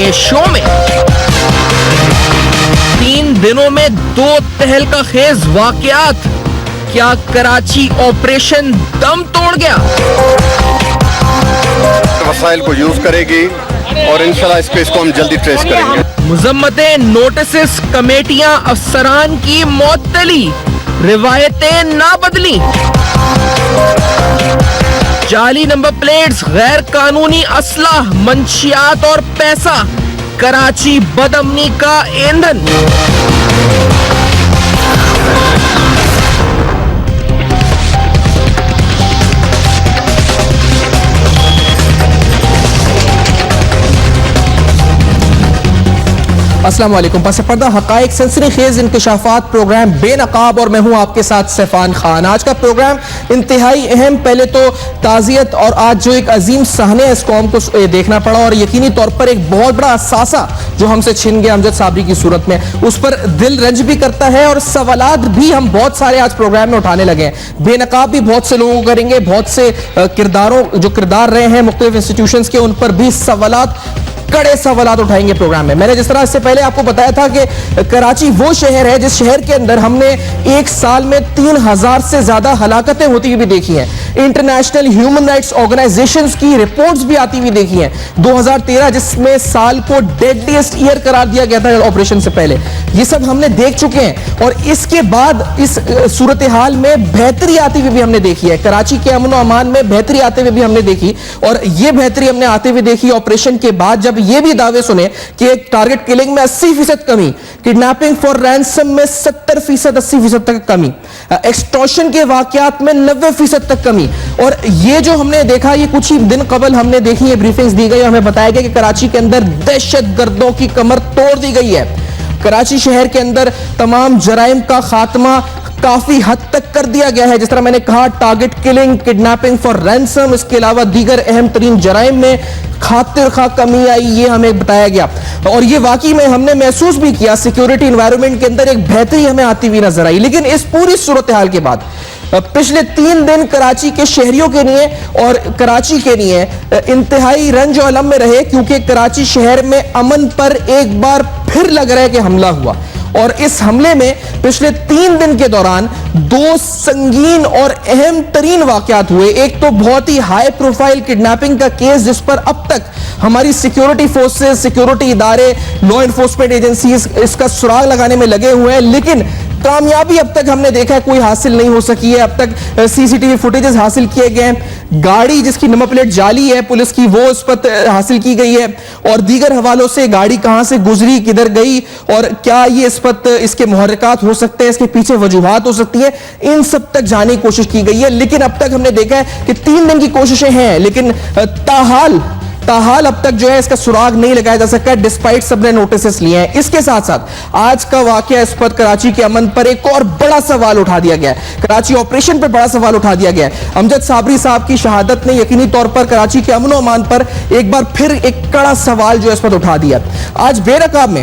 اپنے شو میں 3 دنوں میں 2 تہلکہ خیز واقعات. کیا کراچی آپریشن دم توڑ گیا؟ وسائل کو یوز کرے گی اور انشاءاللہ اس کیس کو ہم جلدی ٹریس کریں گے. مذمتیں، نوٹسز، کمیٹیاں، افسران کی معطلی، روایتیں نہ بدلی. جعلی نمبر پلیٹس، غیر قانونی اسلحہ، منشیات اور پیسہ، کراچی بدامنی کا ایندھن. السلام علیکم. پس پردہ حقائق، سنسنی خیز انکشافات، پروگرام بے نقاب، اور میں ہوں آپ کے ساتھ سیفان خان. آج کا پروگرام انتہائی اہم. پہلے تو تعزیت، اور آج جو ایک عظیم صحنہ اس قوم کو دیکھنا پڑا، اور یقینی طور پر ایک بہت بڑا اثاثہ جو ہم سے چھن گیا امجد صابری کی صورت میں، اس پر دل رنج بھی کرتا ہے، اور سوالات بھی ہم بہت سارے آج پروگرام میں اٹھانے لگے ہیں. بے نقاب بھی بہت سے لوگوں کو کریں گے، بہت سے جو کردار رہے ہیں مختلف انسٹیٹیوشنز کے، ان پر بھی کڑے سوالات اٹھائیں گے پروگرام میں. میں نے جس طرح اس سے پہلے آپ کو بتایا تھا کہ کراچی وہ شہر ہے جس شہر کے اندر ہم نے ایک سال میں 3000 سے زیادہ ہلاکتیں ہوتی ہوئی بھی دیکھی ہیں. انٹرنیشنل ہیومن رائٹس آرگنائزیشنز کی رپورٹس بھی آتی ہوئی دیکھی ہیں. 2013 جس میں سال کو ڈیڈلیسٹ ایئر قرار دیا گیا تھا آپریشن سے پہلے، یہ سب ہم نے دیکھ چکے ہیں. اور اس کے بعد اس صورتحال میں بہتری آتی ہوئی بھی ہم نے دیکھی ہے. کراچی کے امن و امان میں بہتری آتے ہوئے بھی ہم نے دیکھی، اور یہ بہتری ہم نے آتے ہوئے دیکھی آپریشن کے بعد جب یہ بھی دعوے سنے کہ ایک ٹارگٹ کلنگ میں 80% کمی، کڈنیپنگ فور رینسم میں 70%، 80% تک کمی، ایکسٹورشن کے واقعات میں 90% تک کمی. اور یہ جو ہم نے دیکھا، یہ کچھ ہی دن قبل ہم نے دیکھی یہ بریفنگز دی گئی اور ہمیں بتایا گیا کہ کراچی کے اندر دہشت گردوں کی کمر توڑ دی گئی ہے. کراچی شہر کے اندر تمام جرائم کا خاتمہ کافی حد تک کر دیا گیا ہے. جس طرح میں نے کہا، target killing, kidnapping for ransom, اس کے علاوہ دیگر اہم ترین جرائم میں خاطر خواہ کمی آئی، یہ ہمیں بتایا گیا. اور یہ واقعی میں ہم نے محسوس بھی کیا، سیکیورٹی انوائرمنٹ کے اندر ایک بہتری ہمیں آتی ہوئی نظر آئی. لیکن اس پوری صورتحال کے بعد پچھلے 3 دن کراچی کے شہریوں کے لیے اور کراچی کے لیے انتہائی رنج و الم میں رہے، کیونکہ کراچی شہر میں امن پر ایک بار پھر لگ رہا ہے کہ حملہ ہوا. اور اس حملے میں پچھلے 3 دن کے دوران 2 سنگین اور اہم ترین واقعات ہوئے. ایک تو بہت ہی ہائی پروفائل کڈنیپنگ کا کیس جس پر اب تک ہماری سیکیورٹی فورسز، سیکیورٹی ادارے، لا انفورسمنٹ ایجنسیز اس کا سراغ لگانے میں لگے ہوئے ہیں، لیکن کامیابی اب تک ہم نے دیکھا ہے کوئی حاصل نہیں ہو سکی ہے. اب تک CCTV فوٹیجز حاصل کیے گئے ہیں، گاڑی جس کی نمبر پلیٹ جعلی ہے پولیس کی وہ اس پر حاصل کی گئی ہے، اور دیگر حوالوں سے گاڑی کہاں سے گزری، کدھر گئی، اور کیا یہ اس کے محرکات ہو سکتے ہیں، اس کے پیچھے وجوہات ہو سکتی ہیں، ان سب تک جانے کی کوشش کی گئی ہے. لیکن اب تک ہم نے دیکھا ہے کہ 3 دن کی کوششیں ہیں، لیکن تاحال اب تک جو ہے اس کا سراغ نہیں لگایا جا سکا ڈسپائٹ سب نے نوٹسز لیے ہیں. اس کے ساتھ ساتھ آج کا واقعہ اس پر کراچی کے امن پر ایک اور بڑا سوال اٹھا دیا گیا ہے. کراچی آپریشن پر بڑا سوال اٹھا دیا گیا ہے. امجد صابری صاحب کی شہادت نے یقینی طور پر کراچی کے امن و امان پر ایک بار پھر ایک کڑا سوال جو اس پر اٹھا دیا. آج بے نقاب میں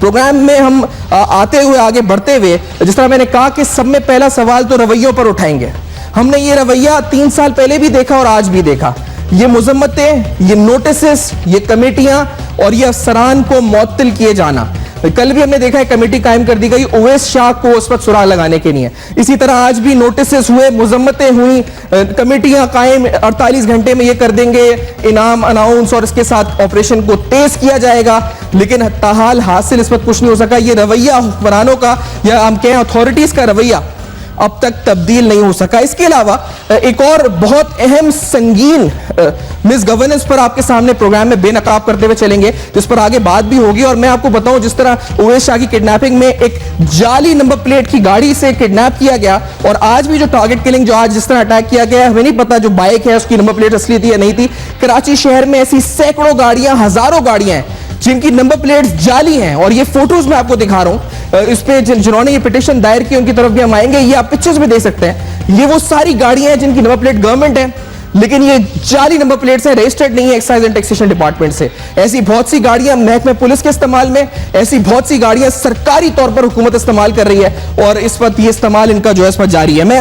پروگرام میں ہم آتے ہوئے آگے بڑھتے ہوئے جس طرح میں نے کہا کہ سب میں پہلا سوال تو رویوں پر اٹھائیں گے. ہم نے یہ رویہ 3 سال پہلے بھی دیکھا اور آج بھی دیکھا. یہ مذمتیں، یہ نوٹسز، یہ کمیٹیاں اور یہ افسران کو معطل کیے جانا. کل بھی ہم نے دیکھا ہے کمیٹی قائم کر دی گئی اویس شاہ کو اس پر سراغ لگانے کے لیے. اسی طرح آج بھی نوٹسز ہوئے، مذمتیں ہوئیں، کمیٹیاں قائم، 48 گھنٹے میں یہ کر دیں گے انعام اناؤنس اور اس کے ساتھ آپریشن کو تیز کیا جائے گا. لیکن تاحال حاصل اس وقت کچھ نہیں ہو سکا. یہ رویہ حکمرانوں کا یا ہم کہیں اتھارٹیز کا رویہ اب تک تبدیل نہیں ہو سکا. اس کے علاوہ ایک اور بہت اہم سنگین مس گورننس پر آپ کے سامنے پروگرام میں بے نقاب کرتے ہوئے چلیں گے، جس پر آگے بات بھی ہوگی. اور میں آپ کو بتاؤں جس طرح اویس شاہ کی کڈنیپنگ میں ایک جعلی نمبر پلیٹ کی گاڑی سے کڈنیپ کیا گیا، اور آج بھی جو ٹارگٹ کلنگ جو آج جس طرح اٹیک کیا گیا ہے، ہمیں نہیں پتا جو بائک ہے اس کی نمبر پلیٹ اصلی تھی یا نہیں تھی. کراچی شہر میں ایسی سینکڑوں گاڑیاں، ہزاروں گاڑیاں ہیں جن کی نمبر پلیٹس جعلی ہیں. اور یہ فوٹوز میں آپ کو دکھا رہا ہوں، اس پہ جنہوں نے یہ پٹیشن دائر کی ان کی طرف بھی ہم آئیں گے. یہ آپ پکچرز میں دیکھ سکتے ہیں، یہ وہ ساری گاڑیاں ہیں جن کی نمبر پلیٹ گورنمنٹ ہے، لیکن یہ جعلی نمبر پلیٹس ہیں، رجسٹرڈ نہیں ہے ایکسائز اینڈ ٹیکسیشن ڈپارٹمنٹ سے. ایسی بہت سی گاڑیاں محکمہ پولیس کے استعمال میں، ایسی بہت سی گاڑیاں سرکاری طور پر حکومت استعمال کر رہی ہے، اور اس وقت یہ استعمال ان کا جو ہے اس پر جاری ہے. میں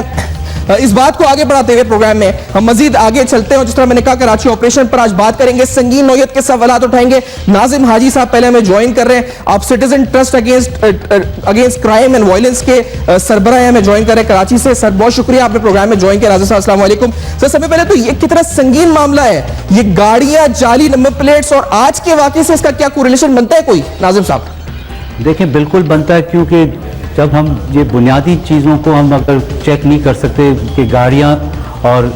इस बात को आगे बढ़ाते हुए प्रोग्राम में हम मजीद आगे चलते हैं और जिस तरह मैंने कहा कराची ऑपरेशन पर आज बात करेंगे, संगीन नौयत के सवाल उठाएंगे। नाजिम हाजी साहब पहले हमें ज्वाइन कर रहे हैं, आप citizen trust against crime and violence के सरबराह हमें ज्वाइन कर रहे हैं कराची से। सर बहुत शुक्रिया आपने प्रोग्राम में ज्वाइन किया। नाजिम साहब अस्सलाम वालेकुम। सर सबसे पहले तो ये कितना संगीन मामला है, ये गाड़ियां, जाली नंबर प्लेट्स और आज के वाकये से इसका क्या कोरिलेशन बनता है कोई? नाजिम साहब देखें बिल्कुल बनता है, क्योंकि जब हम ये बुनियादी चीज़ों को हम अगर चेक नहीं कर सकते कि गाड़ियाँ और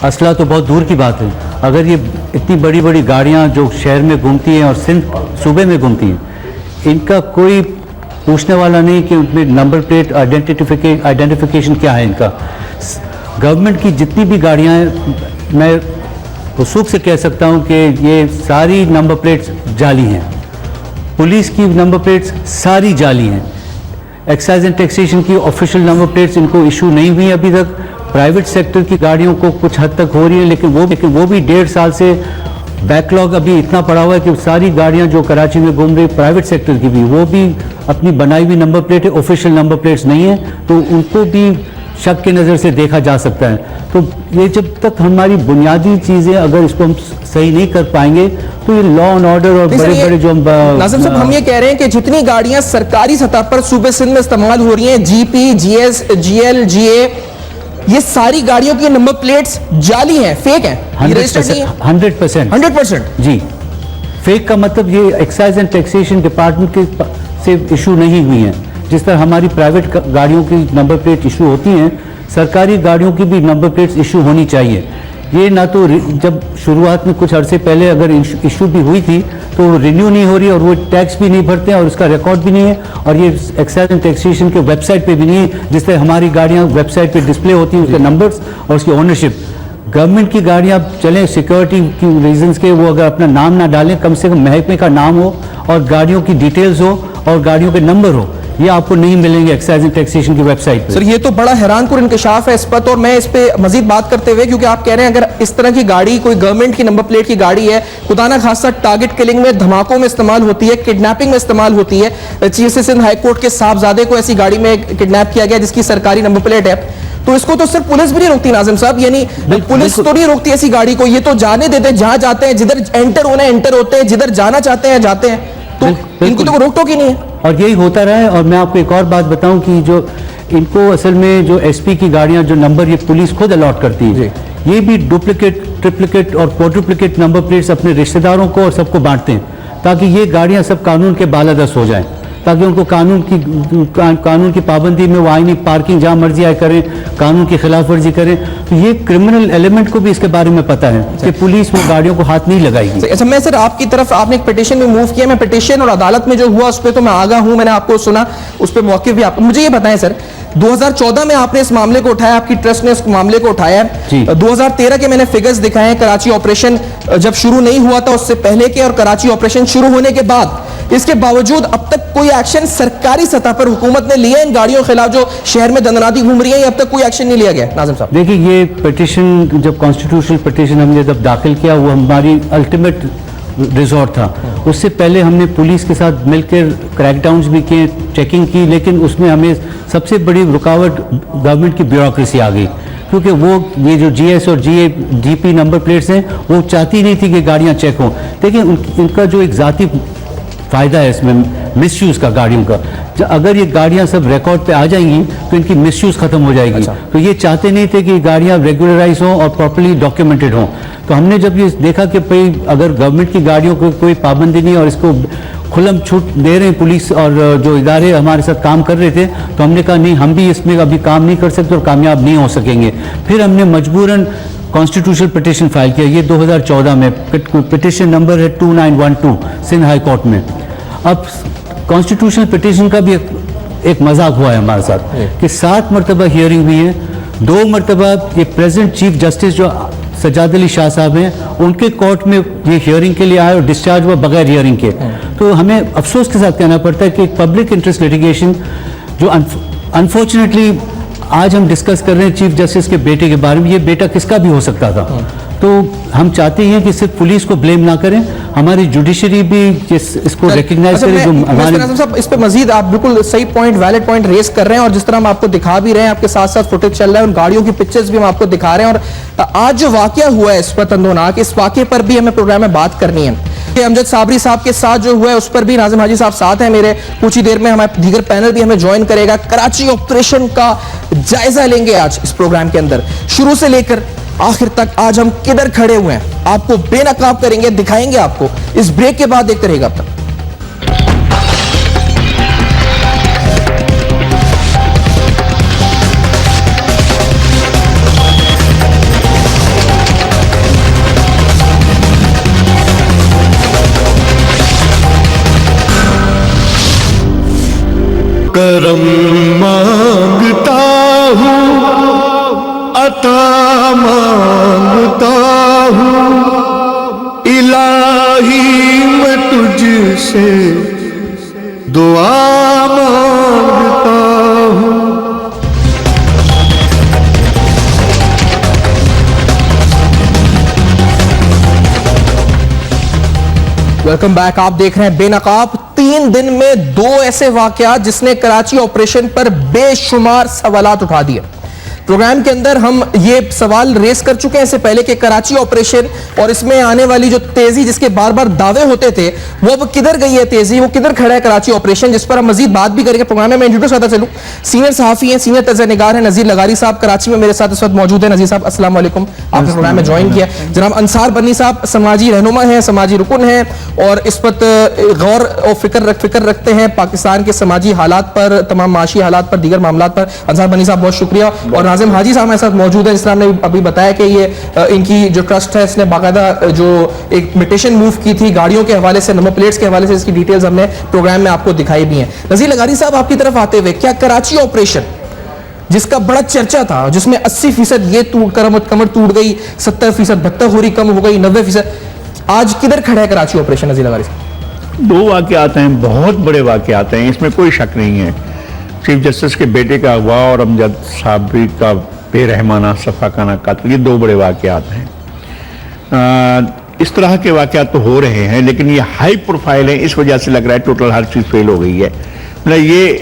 असला तो बहुत दूर की बात है, अगर ये इतनी बड़ी बड़ी गाड़ियाँ जो शहर में घूमती हैं और सिंध सूबे में घूमती हैं, इनका कोई पूछने वाला नहीं कि उनमें नंबर प्लेट आइडेंटिफिकेशन क्या है इनका। गवर्नमेंट की जितनी भी गाड़ियाँ हैं, मैं वसूख से कह सकता हूँ कि ये सारी नंबर प्लेट्स जाली हैं। पुलिस की नंबर प्लेट्स सारी जाली हैं। एक्साइज एंड टैक्सेशन की ऑफिशियल नंबर प्लेट्स इनको इशू नहीं हुई अभी तक। प्राइवेट सेक्टर की गाड़ियों को कुछ हद तक हो रही है, लेकिन वो भी 1.5 साल से बैकलॉग अभी इतना पड़ा हुआ है कि सारी गाड़ियां जो कराची में घूम रही प्राइवेट सेक्टर की भी, वो भी अपनी बनाई हुई नंबर प्लेट है, ऑफिशियल नंबर प्लेट्स नहीं है, तो उनको भी शक की नज़र से देखा जा सकता है। तो ये जब तक हमारी बुनियादी चीज़ें अगर इसको हम सही नहीं कर पाएंगे तो ये लॉ एंड ऑर्डर और बड़े बड़े जो नाज़िम साहब हम ये कह रहे हैं कि जितनी गाड़ियां सरकारी सतह पर सूबे सिंध में इस्तेमाल हो रही हैं, जीपी, जीएस, जीएल, जीए, ये सारी गाड़ियों की नंबर प्लेट्स जाली हैं, फेक हैं, 100% जी। फेक का मतलब ये एक्साइज एंड टैक्सेशन डिपार्टमेंट के से इशू नहीं हुई हैं। जिस तरह हमारी प्राइवेट गाड़ियों की नंबर प्लेट इशू होती हैं, सरकारी गाड़ियों की भी नंबर प्लेट्स इशू होनी चाहिए। ये ना तो जब शुरुआत में कुछ अरसे पहले अगर इशू भी हुई थी तो रिन्यू नहीं हो रही और वो टैक्स भी नहीं भरते हैं और उसका रिकॉर्ड भी नहीं है, और ये एक्साइज एंड टैक्सेशन के वेबसाइट पे भी नहीं है। जिस तरह हमारी गाड़ियाँ वेबसाइट पे डिस्प्ले होती हैं उसके नंबर्स और उसकी ओनरशिप। गवर्नमेंट की गाड़ियाँ चलें सिक्योरिटी की रीजंस के, वो अगर अपना नाम ना डालें, कम से कम महकमे का नाम हो और गाड़ियों की डिटेल्स हो और गाड़ियों के नंबर हो, ये आपको नहीं मिलेंगे एक्साइज एंड टैक्सेशन की वेबसाइट पर। सर ये तो बड़ा हैरानकुन इंकशाफ है इस पर, और मैं इस पे मजीद बात करते हुए, क्योंकि आप कह रहे हैं अगर इस तरह की गाड़ी कोई गवर्नमेंट की नंबर प्लेट की गाड़ी है, खुदा ना खासा टारगेट किलिंग में, धमाकों में इस्तेमाल होती है, किडनैपिंग में इस्तेमाल होती है। Chief justice Sindh high court के साहबजादे को ऐसी गाड़ी में किडनैप किया गया जिसकी सरकारी नंबर प्लेट है, तो इसको तो सिर्फ पुलिस भी नहीं रोकती नाजिम साहब, यानी पुलिस तो नहीं रोकती ऐसी गाड़ी को, ये तो जाने देते हैं जहां जाते हैं, जिधर एंटर होना है एंटर होते हैं, जिधर जाना चाहते हैं जाते हैं, तो इनको तो रोक टोक ही नहीं है। और यही होता रहा है। और मैं आपको एक और बात बताऊं कि जो इनको असल में जो एसपी की गाड़ियां जो नंबर ये पुलिस खुद अलॉट करती है, ये भी डुप्लीकेट, ट्रिप्लीकेट और क्वाड्रुप्लीकेट नंबर प्लेट्स अपने रिश्तेदारों को और सबको बांटते हैं, ताकि ये गाड़ियां सब कानून के बालादस्त हो जाएं, ताकि उनको कानून की पाबंदी में वो आईनी पार्किंग जहाँ मर्जी आए करें, कानून की खिलाफ वर्जी करें। तो ये क्रिमिनल एलिमेंट को भी इसके बारे में पता है कि पुलिस वो गाड़ियों को हाथ नहीं लगाएगी। अच्छा मैं सर आपकी तरफ, आपने एक पिटीशन में मूव किया, मैं पिटीशन और अदालत में जो हुआ उस पर तो मैं आगा हूं, मैंने आपको सुना, उस पर मौके भी आप मुझे ये बताएं सर, 2014 में आपने इस मामले को उठाया, आपकी ट्रस्ट ने इस मामले को उठाया है। 2013 के मैंने फिगर्स दिखाए हैं, कराची ऑपरेशन जब शुरू नहीं हुआ था उससे पहले के और कराची ऑपरेशन शुरू होने के बाद, इसके बावजूद अब तक कोई एक्शन सरकारी सतह पर हुकूमत ने लिया इन गाड़ियों के खिलाफ जो शहर में दंदनाती घूम रही है, अब तक कोई एक्शन नहीं लिया गया? नाज़िम साहब देखिए, ये पिटीशन जब कॉन्स्टिट्यूशनल पिटीशन हमने जब दाखिल किया, वो हमारी अल्टीमेट रिजॉर्ट था। उससे पहले हमने पुलिस के साथ मिलकर क्रैकडाउन्स भी किए, चेकिंग की, लेकिन उसमें हमें सबसे बड़ी रुकावट गवर्नमेंट की ब्यूरोक्रेसी आ गई, क्योंकि वो ये जो जीएस और जीपी नंबर प्लेट्स हैं वो चाहती नहीं थी कि गाड़ियां चेक हों। देखिए इनका जो एक ज़ाती फ़ायदा है इसमें मिसयूज़ का गाड़ियों का, अगर ये गाड़ियां सब रिकॉर्ड पे आ जाएंगी तो इनकी मिसयूज़ ख़त्म हो जाएगी। तो ये चाहते नहीं थे कि गाड़ियां रेगुलराइज हों और प्रॉपर्ली डॉक्यूमेंटेड हों। तो हमने जब ये देखा कि भाई अगर गवर्नमेंट की गाड़ियों को कोई पाबंदी नहीं और इसको खुलम छूट दे रहे हैं पुलिस और जो इदारे हमारे साथ काम कर रहे थे, तो हमने कहा नहीं, हम भी इसमें अभी काम नहीं कर सकते और कामयाब नहीं हो सकेंगे। फिर हमने मजबूरन कॉन्स्टिट्यूशनल पिटीशन फाइल किया, ये 2014 में, पिटीशन नंबर है 2912 सिंध हाई कोर्ट में। अब कॉन्स्टिट्यूशनल पिटीशन का भी एक मजाक हुआ है हमारे साथ कि 7 मरतबा हियरिंग हुई है, 2 मरतबा ये प्रेजेंट चीफ जस्टिस जो सजाद अली शाह साहब हैं, उनके कोर्ट में ये हियरिंग के लिए आए और डिस्चार्ज हुआ बगैर हियरिंग के। तो हमें अफसोस के साथ कहना पड़ता है कि एक पब्लिक इंटरेस्ट लिटिगेशन जो अनफॉर्चुनेटली आज हम डिस्कस कर रहे हैं चीफ जस्टिस के बेटे के बारे में, ये बेटा किसका भी हो सकता था। तो हम चाहते हैं कि सिर्फ पुलिस को ब्लेम ना करें, हमारी जुडिशरी भी इस को रिकग्नाइज करे जो हमारे साहब इस पे मजीद आप बिल्कुल सही पॉइंट, वैलिड पॉइंट रेस कर रहे हैं, और जिस तरह हम आपको दिखा भी रहे हैं, आपके साथ साथ फुटेज चल रहा है, उन गाड़ियों की पिक्चर्स भी हम आपको दिखा रहे हैं, और आज जो वाकया हुआ है इस पर तंदोनाक, इस वाकये पर भी हमें प्रोग्राम में बात करनी है। अमजद साबरी साहब के साथ जो हुआ है उस पर भी नाजिम हाजी साहब साथ हैं मेरे, कुछ ही देर में हमारे दीगर पैनल भी हमें ज्वाइन करेगा। कराची ऑपरेशन का जायजा लेंगे आज इस प्रोग्राम के अंदर, शुरू से लेकर आखिर तक आज हम किधर खड़े हुए हैं आपको बेनकाब करेंगे, दिखाएंगे आपको। इस ब्रेक के बाद देखते रहेगा अब तक। करम मांगता हूँ, अता मांगता हूँ, इलाही मैं तुझसे दुआ मांगता हूँ। Welcome back. आप देख रहे हैं बेनकाब। 3 दिन में 2 ऐसे वाकयात जिसने कराची ऑपरेशन पर बेशुमार सवालात उठा दिए। प्रोग्राम के अंदर हम ये सवाल रेस कर चुके हैं इससे पहले कि कराची ऑपरेशन और इसमें आने वाली जो तेजी जिसके बार बार दावे होते थे वो अब किधर गई है तेजी, वो किधर खड़ा है कराची ऑपरेशन, जिस पर हम मजीद बात भी करेंगे। प्रोग्राम में मैं इंट्रोड्यूस करता चलूं, सीनियर सहाफी हैं, सीनियर तजनिगार हैं नज़ीर लगारी साहब, कराची में मेरे साथ इस वक्त मौजूद है। नज़ीर साहब अस्सलाम वालेकुम, आपने प्रोग्राम में ज्वाइन किया। जनाब अंसार बन्नी साहब समाजी रहनुमा हैं, समाजी रुकन हैं, और इस वक्त गौर और फिक्र रखते हैं पाकिस्तान के समाजी हालात पर, तमाम माशी हालात पर, दीगर मामलात पर। अंसार बन्नी साहब बहुत शुक्रिया। और नाजिम हाजी साहब हमारे साथ मौजूद है, जिस तरह हमने अभी बताया कि ये इनकी जो ट्रस्ट है इसने बाकायदा जो एक मिटेशन मूव की थी गाड़ियों के हवाले से, नंबर प्लेट्स के हवाले से, इसकी डिटेल्स हमने प्रोग्राम में आपको दिखाई भी हैं। नज़ीर लगारी साहब आपकी तरफ आते हुए, क्या कराची ऑपरेशन जिसका बड़ा चर्चा था, जिसमें 80% ये कमर टूट गई, 70% बत्ताखोरी कम हो गई, 90%, आज किधर खड़ा है कराची ऑपरेशन? नज़ीर लगारी साहब 2 वाक़यात हैं, बहुत बड़े वाक़यात हैं, इसमें कोई शक नहीं है। चीफ जस्टिस के बेटे का अगवा और अमजद साबरी का बेरहमाना सफाकाना कत्ल, ये 2 बड़े वाक़यात हैं। इस तरह के वाक़यात तो हो रहे हैं, लेकिन ये हाई प्रोफाइल है, इस वजह से लग रहा है टोटल हर चीज़ फेल हो गई है। मतलब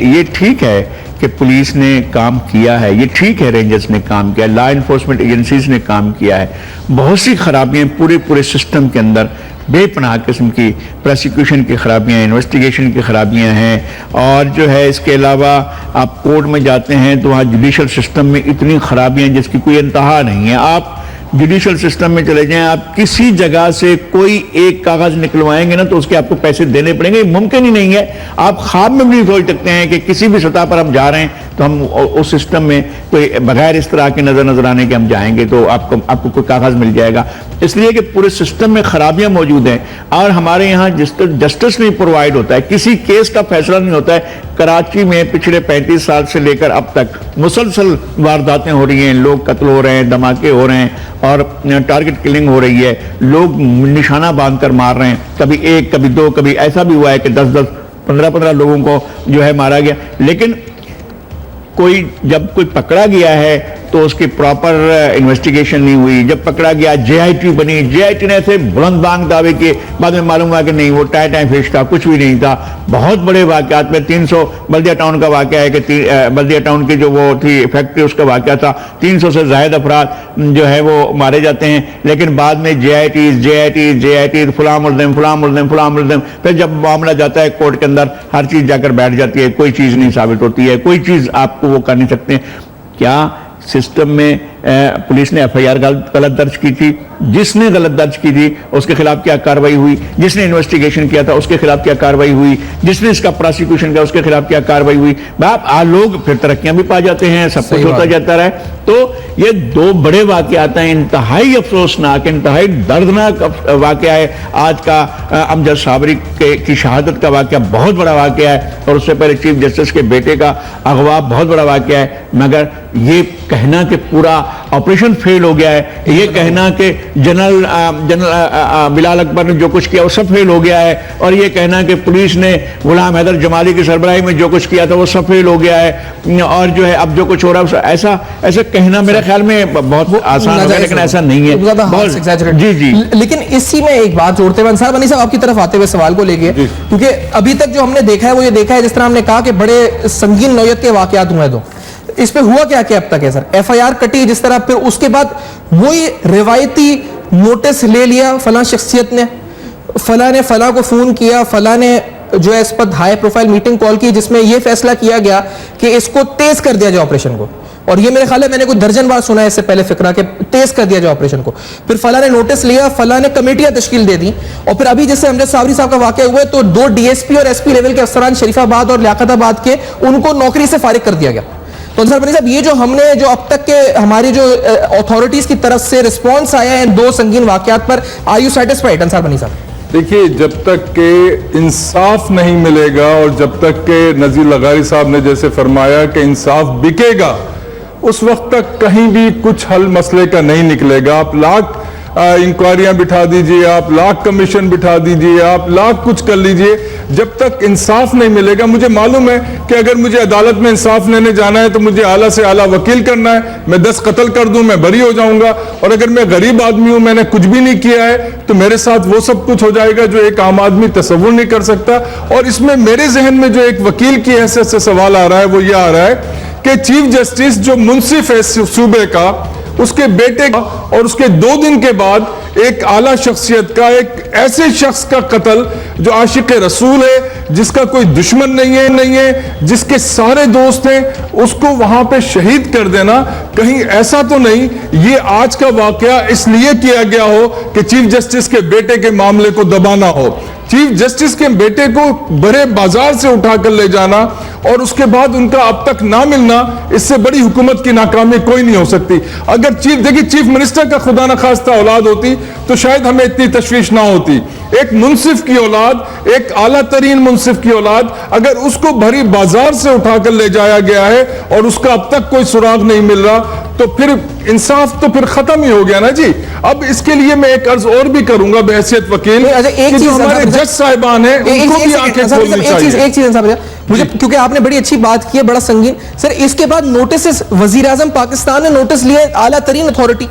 ये ठीक है कि पुलिस ने काम किया है, ये ठीक है रेंजर्स ने काम किया, लॉ इन्फोर्समेंट एजेंसीज ने काम किया है। बहुत सी खराबियाँ पूरे सिस्टम के अंदर, बेपनाह किस्म की प्रोसिक्यूशन की खराबियाँ, इन्वेस्टिगेशन की खराबियाँ हैं। और जो है इसके अलावा आप कोर्ट में जाते हैं तो वहाँ जुडिशल सिस्टम में इतनी खराबियाँ जिसकी कोई इंतहा नहीं है। आप जुडिशल सिस्टम में चले जाएं, आप किसी जगह से कोई एक कागज निकलवाएंगे ना तो उसके आपको पैसे देने पड़ेंगे, मुमकिन ही नहीं है। आप ख्वाब में भी सोच सकते हैं कि किसी भी सतह पर हम जा रहे हैं तो हम उस सिस्टम में कोई बगैर इस तरह के नजर आने के हम जाएंगे तो आपको कोई कागज मिल जाएगा। इसलिए कि पूरे सिस्टम में खराबियां मौजूद हैं और हमारे यहाँ जस्टिस नहीं प्रोवाइड होता है, किसी केस का फैसला नहीं होता है। कराची में पिछले 35 साल से लेकर अब तक मुसलसल वारदातें हो रही हैं, लोग कत्ल हो रहे हैं, धमाके हो रहे हैं और टारगेट किलिंग हो रही है, लोग निशाना बांध कर मार रहे हैं। कभी 1, कभी 2, कभी ऐसा भी हुआ है कि 10-10, 15-15 लोगों को जो है मारा गया। लेकिन जब कोई पकड़ा गया है तो उसकी प्रॉपर इन्वेस्टिगेशन नहीं हुई। जब पकड़ा गया JIT बनी, JIT ने ऐसे बुलंद बांग दावे किए, बाद में मालूम हुआ कि नहीं, वो टाई फिश था, कुछ भी नहीं था। बहुत बड़े वाकयात में 300 बल्दिया टाउन का वाकया है कि बल्दिया टाउन की जो वो थी फैक्ट्री, उसका वाकया था, 300 से ज्यादा अफराद जो है वो मारे जाते हैं। लेकिन बाद में JIT फलां मुल्ज़िम, फिर जब मामला जाता है कोर्ट के अंदर हर चीज जाकर बैठ जाती है, कोई चीज नहीं साबित होती है, कोई चीज आपको वो कर नहीं सकते। क्या सिस्टम में पुलिस ने FIR गलत दर्ज की थी? जिसने गलत दर्ज की थी उसके खिलाफ क्या कार्रवाई हुई? जिसने इन्वेस्टिगेशन किया था उसके खिलाफ क्या कार्रवाई हुई? जिसने इसका प्रोसिक्यूशन किया उसके खिलाफ क्या कार्रवाई हुई? लोग फिर तरक्कियां भी पा जाते हैं, सब कुछ होता जाता रहे। तो ये 2 बड़े वाकयात हैं, इंतहाई अफसोसनाक, इंतहाई दर्दनाक वाकया है। आज का अमजद साबरी की शहादत का वाकया बहुत बड़ा वाकया है और उससे पहले चीफ जस्टिस के बेटे का अगवा बहुत बड़ा वाकया है। मगर ये कहना कि पूरा ऑपरेशन फेल हो गया है, ये कहना कि जनरल बिलाल अकबर ने जो कुछ किया वो सब फेल हो गया है, और ये कहना कि पुलिस ने गुलाम हैदर जमाली की सरबराही में जो कुछ किया था वो सब फेल हो गया है, और जो है अब जो कुछ हो रहा है ऐसा कहना मेरे ख्याल में बहुत आसान होगा, लेकिन ऐसा नहीं है, बहुत जी जी। लेकिन इसी में एक बात जोड़ते हुए अंसार बनी साहब आपकी तरफ आते हुए सवाल को लेके, क्योंकि अभी तक जो हमने देखा है वो ये देखा है जिस तरह हमने कहा कि बड़े संगीन नौयत के वाकयात हुए, तो इस पे हुआ क्या क्या अब तक है सर? एफआईआर कटी जिस तरह, फिर उसके बाद वही रिवायती नोटिस ले लिया, फलां शख्सियत ने फलां ने फलां को फोन किया, फलां ने जो है इस पर हाई प्रोफाइल मीटिंग कॉल की जिसमें यह फैसला किया गया कि इसको तेज कर दिया जाए ऑपरेशन को, और ये मेरे ख्याल है मैंने कोई दर्जन बार सुना है इससे पहले फिक्रा के तेज कर दिया जाए ऑपरेशन को। फिर फलां ने नोटिस लिया, फलां ने कमेटियां तश्कील दे दी, और फिर अभी जैसे अमजद साबरी साहब का वाकया हुआ तो 2 डीएसपी और एसपी लेवल के अफसरान शरीफाबाद और लियाकताबाद के उनको नौकरी से फारिग कर दिया गया। तो अंसार बनी साहब, ये जो हमने जो अब तक के हमारी जो अथॉरिटीज की तरफ से रिस्पॉन्स आया है इन 2 संगीन वाकयात पर, आर यू सेटिस्फाइड अंसार बनी साहब? देखिए, जब तक के इंसाफ नहीं मिलेगा और जब तक के नजीर लगारी साहब ने जैसे फरमाया कि इंसाफ बिकेगा, उस वक्त तक कहीं भी कुछ हल मसले का नहीं निकलेगा। आप लाख इंक्वायरियां बिठा दीजिए, आप लाख कमीशन बिठा दीजिए, आप लाख कुछ कर लीजिए, जब तक इंसाफ नहीं मिलेगा। मुझे मालूम है कि अगर मुझे अदालत में इंसाफ लेने जाना है तो मुझे आला से आला वकील करना है, मैं 10 कत्ल कर दूं मैं बरी हो जाऊंगा, और अगर मैं गरीब आदमी हूं, मैंने कुछ भी नहीं किया है, तो मेरे साथ वो सब कुछ हो जाएगा जो एक आम आदमी तसव्वुर नहीं कर सकता। और इसमें मेरे जहन में जो एक वकील की हैसियत से सवाल आ रहा है वो ये आ रहा है कि चीफ जस्टिस जो मुंसिफ है सूबे का, उसके बेटे का, और उसके 2 दिन के बाद एक आला शख्सियत का, एक ऐसे शख्स का कत्ल जो आशिक रसूल है, जिसका कोई दुश्मन नहीं है, जिसके सारे दोस्त हैं, उसको वहां पे शहीद कर देना, कहीं ऐसा तो नहीं ये आज का वाकया इसलिए किया गया हो कि चीफ जस्टिस के बेटे के मामले को दबाना हो? चीफ जस्टिस के बेटे को बड़े बाजार से उठाकर ले जाना और उसके बाद उनका अब तक ना मिलना, इससे बड़ी हुकूमत की नाकामी कोई नहीं हो सकती। अगर चीफ मिनिस्टर का खुदा न खास्ता औलाद होती तो शायद हमें इतनी तशवीश ना होती। एक मुंसिफ की औलाद, एक आला तरीन मुंसिफ की औलाद, अगर उसको भरी बाजार से उठाकर ले जाया गया है और उसका अब तक कोई सुराग नहीं मिल रहा, तो फिर इंसाफ तो फिर खत्म ही हो गया ना जी। अब इसके लिए मैं एक अर्ज और भी करूंगा बहैसियत वकील, एक चीज हमारे जज साहिबान हैं उनको भी आंखें खोलनी चाहिए। एक चीज मुझे, क्योंकि आपने बड़ी अच्छी बात की है, बड़ा संगीन सर, इसके बाद नोटिस वजीर आजम पाकिस्तान ने नोटिस लिए, आला तरीन अथॉरिटी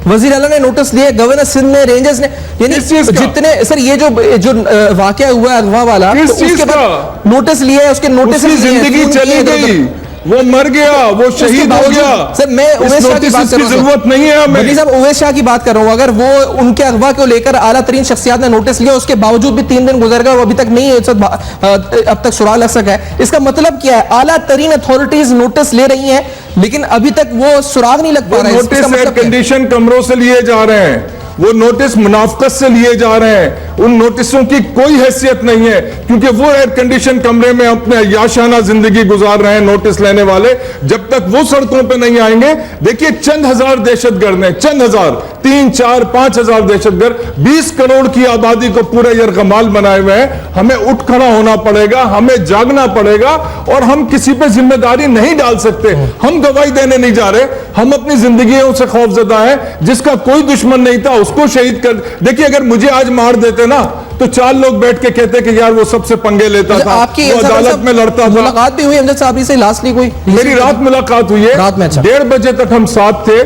वजीर आला ने नोटिस लिए, गवर्नर सिंध ने, रेंजर्स ने, यानी जितने सर ये जो वाकया हुआ अगवा वाला, तो उसके बाद नोटिस लिए, उसके नोटिस जिंदगी चली गई, वो मर गया, वो शहीद हो गया। सर मैं उवैस शाह की बात कर रहा हूं, जरूरत नहीं है हमें। बनी साहब उवैस शाह की बात कर रहा हूं, अगर वो उनके अगवा को लेकर आला तरीन शख्सियत ने नोटिस लिया, उसके बावजूद भी 3 दिन गुजर गए, वो अभी तक नहीं अब तक सुराग लग सका है, इसका मतलब क्या है? आला तरीन अथॉरिटीज नोटिस ले रही हैं लेकिन अभी तक वो सुराग नहीं लग पा रहा है। नोटिस एयर कंडीशन कमरों से लिए जा रहे हैं, वो नोटिस मुनाफकत से लिए जा रहे हैं, उन नोटिसों की कोई हैसियत नहीं है, क्योंकि वो एयर कंडीशन कमरे में अपने अय्याशाना जिंदगी गुजार रहे हैं नोटिस लेने वाले। जब तक वो सड़कों पे नहीं आएंगे, देखिए चंद हजार दहशतगर्द हैं, चंद हजार, 3, 4, 5 हजार दहशतगर्द 20 करोड़ की आबादी को पूरे यरगमाल बनाए हुए हैं। हमें उठ खड़ा होना पड़ेगा, हमें जागना पड़ेगा, और हम किसी पे जिम्मेदारी नहीं डाल सकते। हम गवाही देने नहीं जा रहे, हम अपनी जिंदगियों से खौफजदा हैं। जिसका कोई दुश्मन नहीं था उसको शहीद कर, देखिए अगर मुझे आज मार देते ना तो 4 लोग बैठ के कहते कि यार वो सबसे पंगे लेता था, वो अदालत में लड़ता था। मुलाकात भी हुई अमजद साहब से लास्टली कोई? मेरी रात मुलाकात हुई है, रात में 1:30 बजे तक हम साथ थे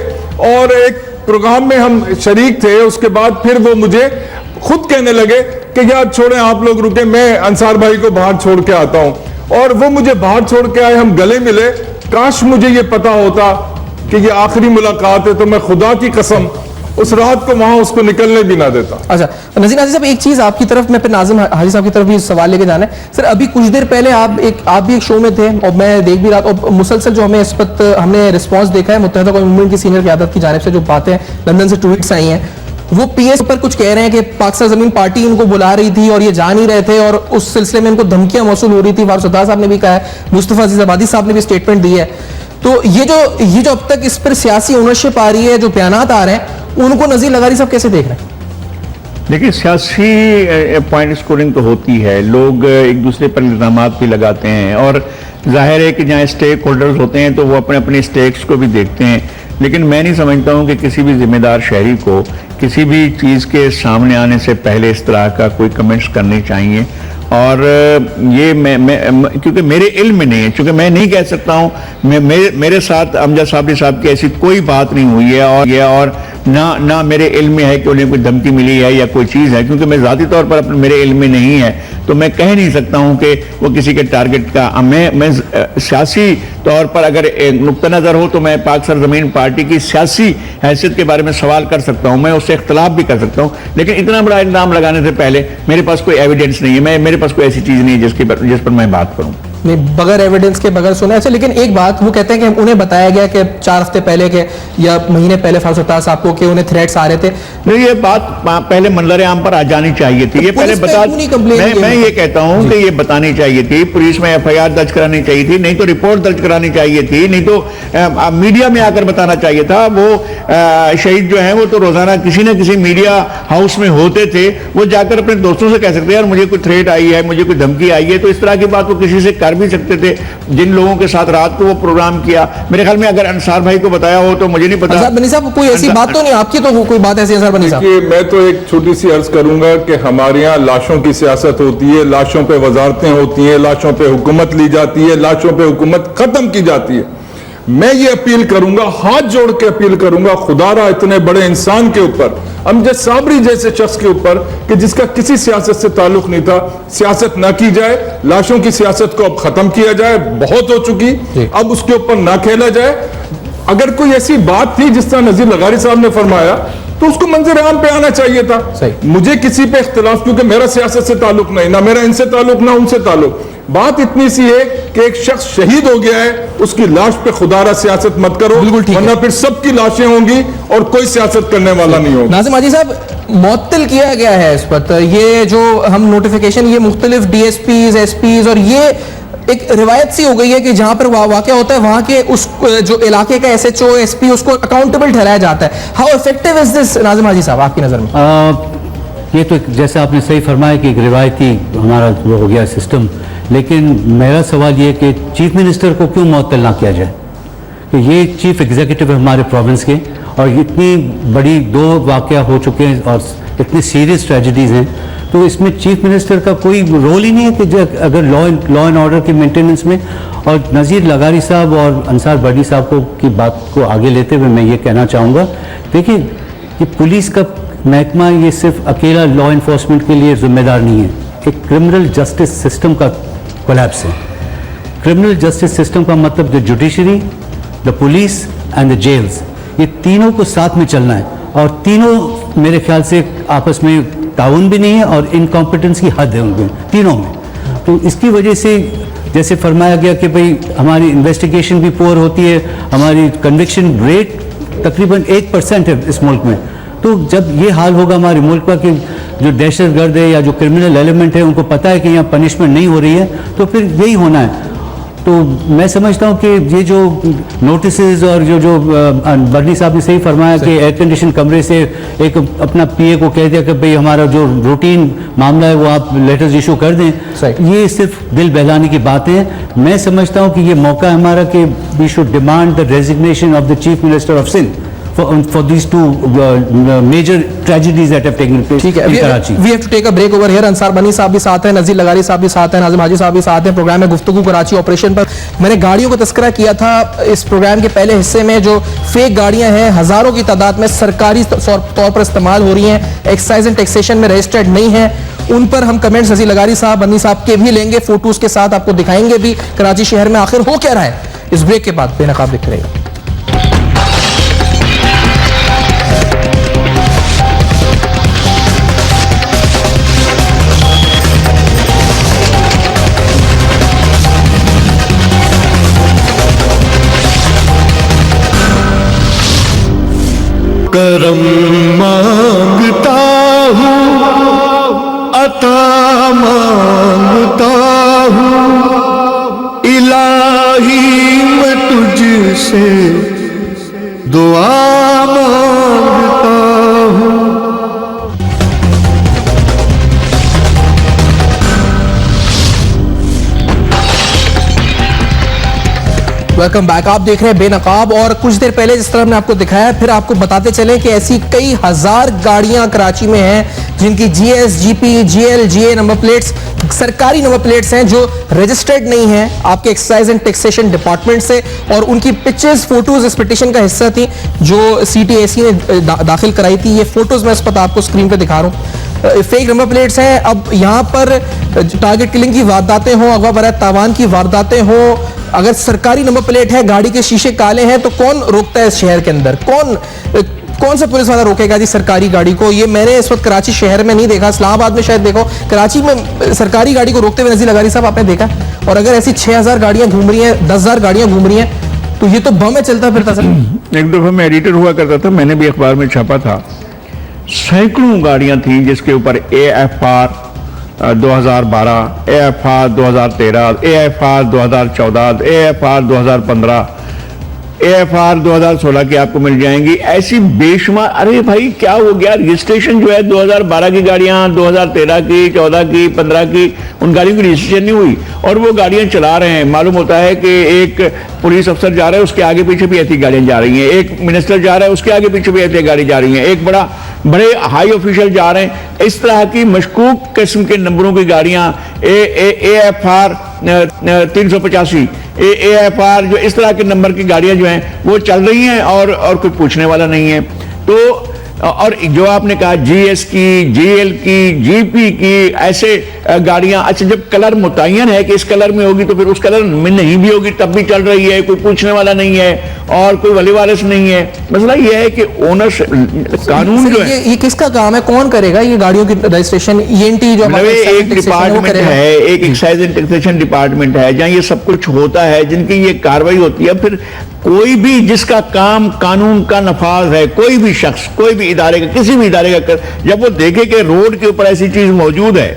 और एक प्रोग्राम में हम शरीक थे। उसके बाद फिर वो मुझे खुद कहने लगे कि यार छोड़ें आप लोग रुके, मैं अंसार भाई को बाहर छोड़ के आता हूं, और वो मुझे बाहर छोड़ के आए, हम गले मिले। काश मुझे ये पता होता कि ये आखिरी मुलाकात है तो मैं खुदा की कसम उस रात को वहां उसको निकलने भी ना देता। अच्छा नजीर नाज़िर साहब, एक चीज आपकी तरफ में, नाज़िम हाजी साहब की तरफ भी सवाल लेके जाना है सर। अभी कुछ देर पहले आप भी एक शो में थे और मैं देख भी रहा था, और मुसलसल जो हमें इस पर हमने रिस्पॉन्स देखा है मुत्तहिदा कौम मुस्लिमीन की सीनियर क़यादत की जानिब से, जो बातें लंदन से ट्वीट्स आई हैं, वो पीएस पर कुछ कह रहे हैं कि पाकिस्तान ज़मीन पार्टी इनको बुला रही थी और ये जा नहीं रहे थे, और उस सिलसिले में इनको धमकियां मौसूल हो रही थी। फारूक सत्तार साहब ने भी कहा है, मुस्तफ़ा अजीज आबादी साहब ने भी स्टेटमेंट दी है। तो ये जो अब तक इस पर सियासी ओनरशिप आ रही है, जो बयानात आ रहे हैं, उनको नज़ीर लगारी साहब कैसे देख रहे हैं? देखिए सियासी पॉइंट स्कोरिंग तो होती है, लोग एक दूसरे पर इल्जामात भी लगाते हैं, और ظاہر ہے کہ جہاں اسٹیک ہولڈرز ہوتے ہیں تو وہ اپنے اپنے اسٹیکس کو بھی دیکھتے ہیں، لیکن میں نہیں سمجھتا ہوں کہ کسی بھی ذمہ دار شہری کو کسی بھی چیز کے سامنے آنے سے پہلے اس طرح کا کوئی کمنٹس کرنے چاہیے. اور یہ کیونکہ میرے علم میں نہیں ہے، چونکہ میں نہیں کہہ سکتا ہوں، میرے ساتھ امجد صابری صاحب کی ایسی کوئی بات نہیں ہوئی ہے اور نہ میرے علم میں ہے کہ انہیں کوئی دھمکی ملی ہے یا کوئی چیز ہے، کیونکہ میں ذاتی طور پر میرے علم میں نہیں ہے تو میں کہہ نہیں سکتا ہوں کہ وہ کسی کے ٹارگٹ کا. میں سیاسی طور پر اگر نقطہ نظر ہو تو میں پاک سرزمین پارٹی کی سیاسی حیثیت کے بارے میں سوال کر سکتا ہوں، میں اس سے اختلاف بھی کر سکتا ہوں، لیکن اتنا بڑا الزام لگانے سے پہلے میرے پاس کوئی ایویڈنس نہیں ہے، میرے پاس کوئی ایسی چیز نہیں ہے جس پر میں بات کروں. نہیں، بغیر ایویڈنس کے بغیر سنے. اچھا، لیکن ایک بات وہ کہتے ہیں کہ انہیں بتایا گیا کہ 4 ہفتے پہلے کے یا مہینے پہلے فاروق ستار صاحب کو کہ انہیں تھریٹس آ رہے تھے. نہیں، یہ بات پہلے منظر عام پر آ جانی چاہیے تھی. یہ پہلے میں یہ کہتا ہوں کہ یہ بتانی چاہیے تھی، پولیس میں ایف آئی آر درج کرانی چاہیے تھی، نہیں تو رپورٹ درج کرانی چاہیے تھی، نہیں تو میڈیا میں آ کر بتانا چاہیے تھا. وہ شہید جو ہیں وہ تو روزانہ کسی نہ کسی میڈیا ہاؤس میں ہوتے تھے، وہ جا کر اپنے دوستوں سے کہہ سکتے ہیں یار مجھے کوئی تھریٹ آئی ہے، مجھے کوئی دھمکی آئی ہے. تو اس طرح کی بات وہ کسی سے کر بھی سکتے تھے جن لوگوں کے ساتھ رات کو وہ پروگرام کیا. میرے خیال میں اگر انصار بھائی کو بتایا ہو تو مجھے نہیں پتا. انصار بنی صاحب کوئی ایسی بات تو نہیں آپ کی، تو کوئی بات ایسی انصار بنی صاحب؟ میں تو ایک چھوٹی سی عرض کروں گا کہ ہمارے یہاں لاشوں کی سیاست ہوتی ہے، لاشوں پہ وزارتیں ہوتی ہیں، لاشوں پہ حکومت لی جاتی ہے، لاشوں پہ حکومت ختم کی جاتی ہے. میں یہ اپیل کروں گا، ہاتھ جوڑ کے اپیل کروں گا خدا را اتنے بڑے انسان کے اوپر، امجد صابری جیسے شخص کے اوپر کہ جس کا کسی سیاست سے تعلق نہیں تھا، سیاست نہ کی جائے. لاشوں کی سیاست کو اب ختم کیا جائے، بہت ہو چکی، اب اس کے اوپر نہ کھیلا جائے. اگر کوئی ایسی بات تھی جس طرح نذیر لغاری صاحب نے فرمایا تو اس کو منظر عام پہ آنا چاہیے تھا. مجھے کسی پہ اختلاف، کیونکہ میرا سیاست سے تعلق نہیں، نہ میرا ان سے تعلق نہ ان سے تعلق. بات اتنی سی ہے کہ ایک شخص شہید ہو گیا ہے، اس کی لاش پہ خدا را سیاست مت کرو، ورنہ پھر سب کی لاشیں ہوں گی اور کوئی سیاست کرنے والا نہیں ہوگا. ناظم حاجی صاحب، معطل کیا گیا ہے اس پر یہ جو ہم نوٹیفیکیشن، یہ مختلف D S Ps, S Ps, اور یہ ایک روایت سی ہو گئی ہے کہ جہاں پر واقع ہوتا ہے وہاں کے اس جو علاقے کا S H O, S P, اس کو اکاؤنٹیبل ٹھہرایا جاتا ہے. ہاؤ افیکٹو از دس ناظم حاجی صاحب آپ کی نظر میں؟ یہ تو جیسے آپ نے صحیح فرمایا کہ ایک روایتی ہمارا وہ ہو گیا سسٹم، لیکن میرا سوال یہ کہ چیف منسٹر کو کیوں معطل نہ کیا جائے کہ یہ چیف ایگزیکٹو ہے ہمارے پروونس کے، اور اتنی بڑی 2 واقعہ ہو چکے ہیں اور اتنی سیریس ٹریجڈیز ہیں، تو اس میں چیف منسٹر کا کوئی رول ہی نہیں ہے کہ اگر لا اینڈ آرڈر کی مینٹیننس میں. اور نذیر لغاری صاحب اور انصار بڈی صاحب کی بات کو آگے لیتے ہوئے میں یہ کہنا چاہوں گا، دیکھیں یہ پولیس کا محکمہ یہ صرف اکیلا لا انفورسمنٹ کے لیے ذمہ دار نہیں ہے، ایک کرمنل جسٹس سسٹم کا کولیپس ہے. کرمنل جسٹس سسٹم کا مطلب the judiciary, the police and the jails, یہ تینوں کو ساتھ میں چلنا ہے، اور تینوں میرے خیال سے آپس میں تعاون بھی نہیں ہے اور انکمپیٹنس کی حد ہے ان میں تینوں میں. تو اس کی وجہ سے جیسے فرمایا گیا کہ بھئی ہماری انویسٹیگیشن بھی پور ہوتی ہے، ہماری کنوکشن ریٹ تقریباً 1% ہے اس ملک میں. تو جب یہ حال ہوگا ہمارے ملک کا کہ جو دہشت گرد ہے یا جو کرمنل ایلیمنٹ ہے ان کو پتہ ہے کہ یہاں پنشمنٹ نہیں ہو رہی ہے، تو پھر یہی ہونا ہے. تو میں سمجھتا ہوں کہ یہ جو نوٹسز اور جو برنی صاحب نے صحیح فرمایا کہ ایئر کنڈیشن کمرے سے ایک اپنا پی اے کو کہہ دیا کہ بھئی ہمارا جو روٹین معاملہ ہے وہ آپ لیٹرز ایشو کر دیں، یہ صرف دل بہلانے کی باتیں ہیں. میں سمجھتا ہوں کہ یہ موقع ہے ہمارا کہ we should demand the resignation of the chief minister of Sindh for these 2 major tragedies that have taken place in Karachi. We have to take a break over here. انصار بنی صاحب بھی ساتھ ہیں، نذیر لغاری صاحب بھی ساتھ ہیں، ناظم حاجی صاحب بھی ساتھ ہیں. پروگرام میں گفتگو کراچی آپریشن پر. میں نے گاڑیوں کا تذکرہ کیا تھا اس پروگرام کے پہلے حصے میں. جو فیک گاڑیاں ہیں ہزاروں کی تعداد میں سرکاری طور پر استعمال ہو رہی ہیں، ایکسائز اینڈ ٹیکسیشن میں رجسٹرڈ نہیں ہیں، ان پر ہم کمنٹس نذیر لغاری صاحب، بنی صاحب کے بھی لیں گے، فوٹوز کے ساتھ آپ کو دکھائیں گے بھی کراچی شہر میں آخر ہو کیا رہا ہے. اس بریک کے بعد بے نقاب دکھ رہے گا. کرم مانگتا ہوں، عطا مانگتا ہوں، الہی میں تجھ سے دعا مانگتا ہوں. Welcome back. आप देख रहे हैं बेनकाब, और कुछ देर पहले जिस तरह हमने आपको दिखाया, फिर आपको बताते चले कि ऐसी कई हजार गाड़ियां कराची में हैं जिनकी GS, GP, GL, GA number plates, सरकारी नंबर प्लेट्स हैं जो रजिस्टर्ड नहीं हैं आपके एक्साइज एंड टैक्सेशन डिपार्टमेंट से, और उनकी पिक्चर्स, फोटोज इस पिटीशन का हिस्सा थी जो CTAC ने दाखिल कराई थी। ये फोटोज मैं इस पर आपको स्क्रीन पे दिखा रहा हूँ। फेक नंबर प्लेट्स हैं। अब यहाँ पर टारगेट किलिंग की वारदातें हों, अगवा बरात तावान की वारदातें हों, अगर सरकारी नंबर प्लेट है, गाड़ी के शीशे काले हैं, तो कौन रोकता है इस शहर के अंदर? कौन सा पुलिस वाला रोकेगा जी सरकारी गाड़ी को? ये मैंने इस वक्त कराची शहर में नहीं देखा, इस्लामाबाद में शायद देखो, कराची में सरकारी गाड़ी को रोकते हुए नज़ीर लगारी साहब आपने देखा? और अगर ऐसी 6000 गाड़ियां घूम रही हैं, 10,000 गाड़ियां घूम रही हैं, तो ये तो बम में चलता फिरता सर। एक दफा मैं एडिटर हुआ करता था, मैंने भी अखबार में छापा था, सैकड़ों गाड़ियां थी जिसके ऊपर AFR 2012, AFR 2013, AFR 2014, AFR 2015, AFR 2016 की आपको मिल जाएंगी। ऐसी बेशुमार, अरे भाई क्या हो गया, रजिस्ट्रेशन जो है 2012 की गाड़ियां, 2013 की, 14 की, 15 की, उन गाड़ियों की रजिस्ट्रेशन नहीं हुई और वो गाड़ियां चला रहे हैं। मालूम होता है कि एक पुलिस अफसर जा रहा है, उसके आगे पीछे भी ऐसी गाड़ियां जा रही हैं, एक मिनिस्टर जा रहा है, उसके आगे पीछे भी ऐसी गाड़ी जा रही है, एक बड़े हाई ऑफिशियल जा रहे हैं। इस तरह की मशकूक किस्म के नंबरों की गाड़ियां, AFR 385, AFR, जो इस तरह के नंबर की गाड़ियां जो हैं वो चल रही हैं और कोई पूछने वाला नहीं है। तो और जो आपने कहा GS की, GL की, GP की, ऐसे गाड़ियां, अच्छा जब कलर मुतय्यन है कि इस कलर में होगी तो फिर उस कलर में नहीं भी होगी तब भी चल रही है, कोई पूछने वाला नहीं है और कोई वली वारिस नहीं है। मसला ये है कि ओनर्स कानून जो है, ये किसका काम है? कौन करेगा ये गाड़ियों की रजिस्ट्रेशन? ENT जो एक डिपार्टमेंट है, एक एक्साइज एंड टैक्सेशन डिपार्टमेंट है जहां ये सब कुछ होता है, जिनकी ये कार्रवाई होती है। फिर कोई भी जिसका काम कानून का नफाज है, कोई भी शख्स, कोई भी इदारे का, किसी भी इदारे का, जब वो देखे कि रोड के ऊपर ऐसी चीज मौजूद है,